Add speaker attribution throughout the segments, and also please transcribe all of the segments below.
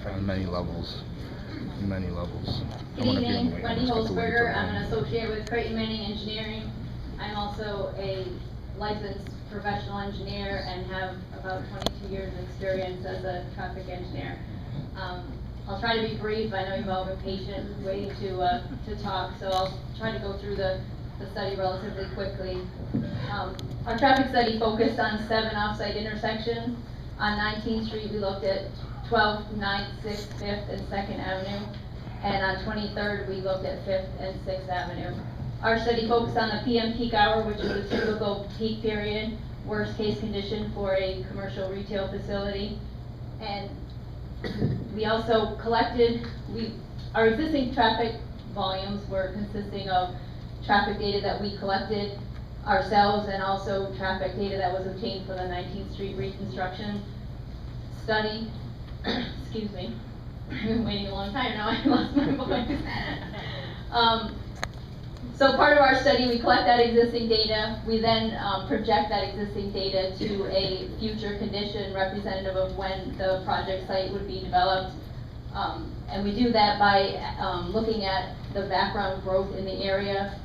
Speaker 1: on many levels. Many levels.
Speaker 2: Good evening, Wendy Holzberger. I'm an associate with Creighton Manning Engineering. I'm also a licensed professional engineer and have about 22 years of experience as a traffic engineer. I'll try to be brief. I know you've all been patient waiting to talk, so I'll try to go through the study relatively quickly. Our traffic study focused on 7 off-site intersections. On 19th Street, we looked at 12th, 9th, 6th, 5th, and 2nd Avenue. And on 23rd, we looked at 5th and 6th Avenue. Our study focused on the PM peak hour, which is a typical peak period, worst case condition for a commercial retail facility. And we also collected, our existing traffic volumes were consisting of traffic data that we collected ourselves and also traffic data that was obtained for the 19th Street reconstruction study. Excuse me, I've been waiting a long time now, I lost my voice. So part of our study, we collect that existing data. We then project that existing data to a future condition representative of when the project site would be developed. And we do that by looking at the background growth in the area.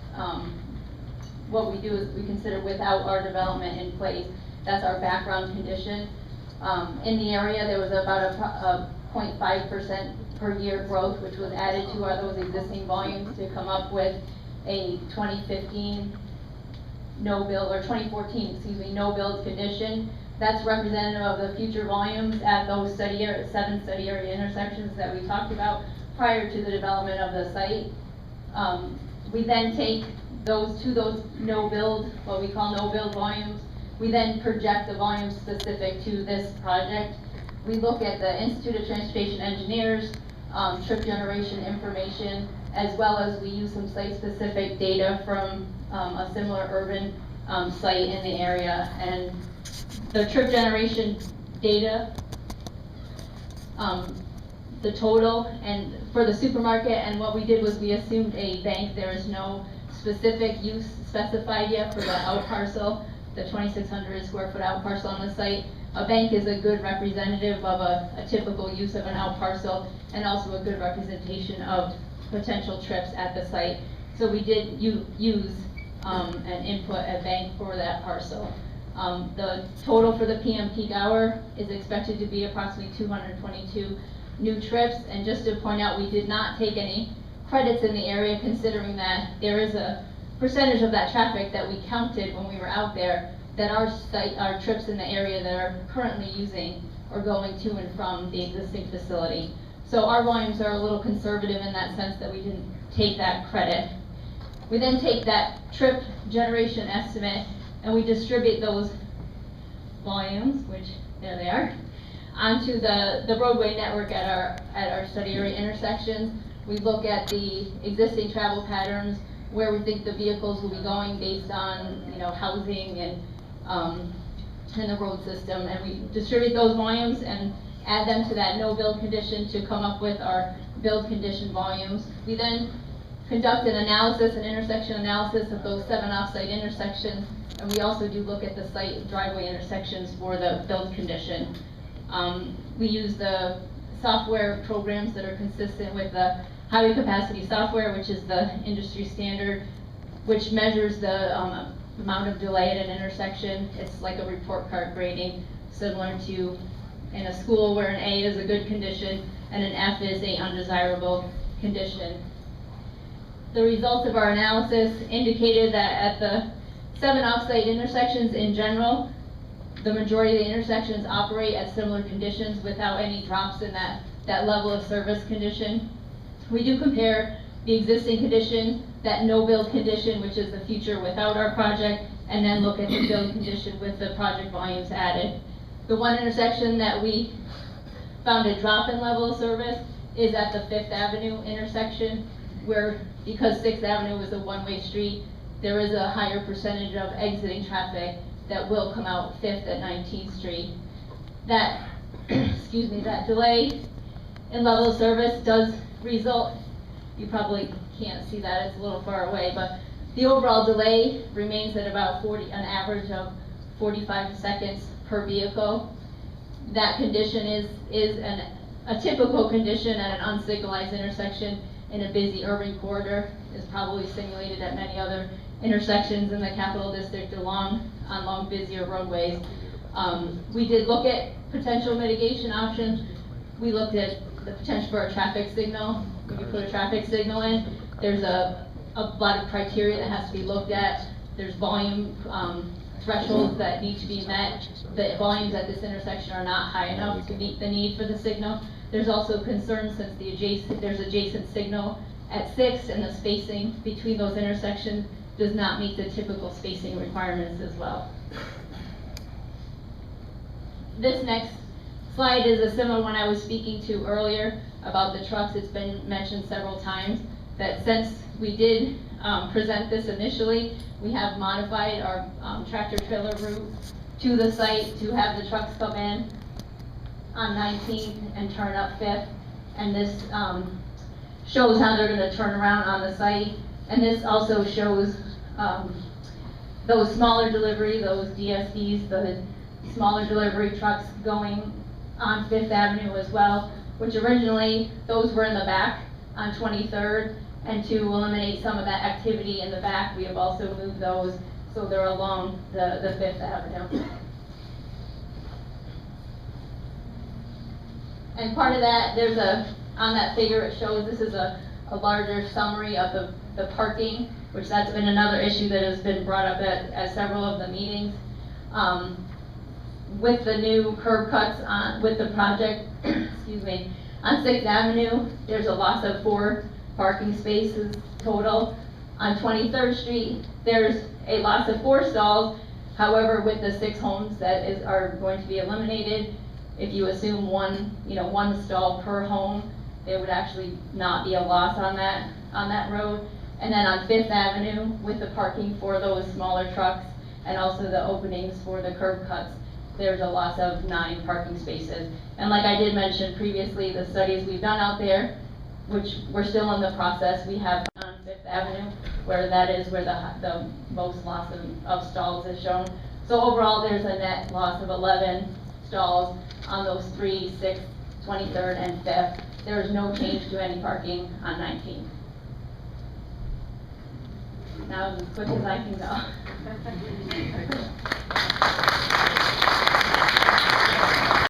Speaker 2: What we do is we consider without our development in place. That's our background condition. In the area, there was about a 0.5% per year growth, which was added to those existing volumes to come up with a 2015 no build, or 2014, excuse me, no build condition. That's representative of the future volumes at those 7 study area intersections that we talked about prior to the development of the site. We then take those no build, what we call no build volumes. We then project the volumes specific to this project. We look at the Institute of Transportation Engineers, trip generation information, as well as we use some site-specific data from a similar urban site in the area. And the trip generation data, the total, and for the supermarket, and what we did was we assumed a bank. There is no specific use specified yet for the out parcel, the 2,600 square foot out parcel on the site. A bank is a good representative of a typical use of an out parcel, and also a good representation of potential trips at the site. So we did use and input a bank for that parcel. The total for the PM peak hour is expected to be approximately 222 new trips. And just to point out, we did not take any credits in the area, considering that there is a percentage of that traffic that we counted when we were out there that our trips in the area that are currently using or going to and from the existing facility. So our volumes are a little conservative in that sense that we didn't take that credit. We then take that trip generation estimate and we distribute those volumes, which there they are, onto the roadway network at our study area intersections. We look at the existing travel patterns, where we think the vehicles will be going based on housing and the road system, and we distribute those volumes and add them to that no build condition to come up with our build condition volumes. We then conduct an intersection analysis of those 7 off-site intersections, and we also do look at the site driveway intersections for the build condition. We use the software programs that are consistent with the highway capacity software, which is the industry standard, which measures the amount of delay at an intersection. It's like a report card grading, similar to in a school where an A is a good condition and an F is a undesirable condition. The results of our analysis indicated that at the 7 off-site intersections in general, the majority of the intersections operate at similar conditions without any drops in that level of service condition. We do compare the existing condition, that no build condition, which is the future without our project, and then look at the build condition with the project volumes added. The one intersection that we found a drop in level of service is at the 5th Avenue intersection, where because 6th Avenue is a one-way street, there is a higher percentage of exiting traffic that will come out 5th at 19th Street. That, excuse me, that delay in level of service does result, you probably can't see that, it's a little far away, but the overall delay remains at about an average of 45 seconds per vehicle. That condition is a typical condition at an unsignalized intersection in a busy urban corridor is probably simulated at many other intersections in the Capital District on long busier roadways. We did look at potential mitigation options. We looked at the potential for a traffic signal. When you put a traffic signal in, there's a lot of criteria that has to be looked at. There's volume thresholds that need to be met. The volumes at this intersection are not high enough to meet the need for the signal. There's also concern since there's adjacent signal at 6 and the spacing between those intersections does not meet the typical spacing requirements as well. This next slide is a similar one I was speaking to earlier about the trucks. It's been mentioned several times that since we did present this initially, we have modified our tractor trailer route to the site to have the trucks come in on 19th and turn up 5th. And this shows how they're going to turn around on the site. And this also shows those smaller delivery, those DSDs, the smaller delivery trucks going on 5th Avenue as well, which originally those were in the back on 23rd. And to eliminate some of that activity in the back, we have also moved those so they're along the 5th Avenue. And part of that, on that figure it shows, this is a larger summary of the parking, which that's been another issue that has been brought up at several of the meetings. With the new curb cuts with the project, excuse me, on 6th Avenue, there's a loss of 4 parking spaces total. On 23rd Street, there's a loss of 4 stalls. However, with the 6 homes that are going to be eliminated, if you assume one stall per home, there would actually not be a loss on that road. And then on 5th Avenue, with the parking for those smaller trucks and also the openings for the curb cuts, there's a loss of 9 parking spaces. And like I did mention previously, the studies we've done out there, which we're still in the process, we have on 5th Avenue, where that is where the most loss of stalls is shown. So overall, there's a net loss of 11 stalls on those 3, 6th, 23rd, and 5th. There is no change to any parking on 19th. Now, as quick as I can go.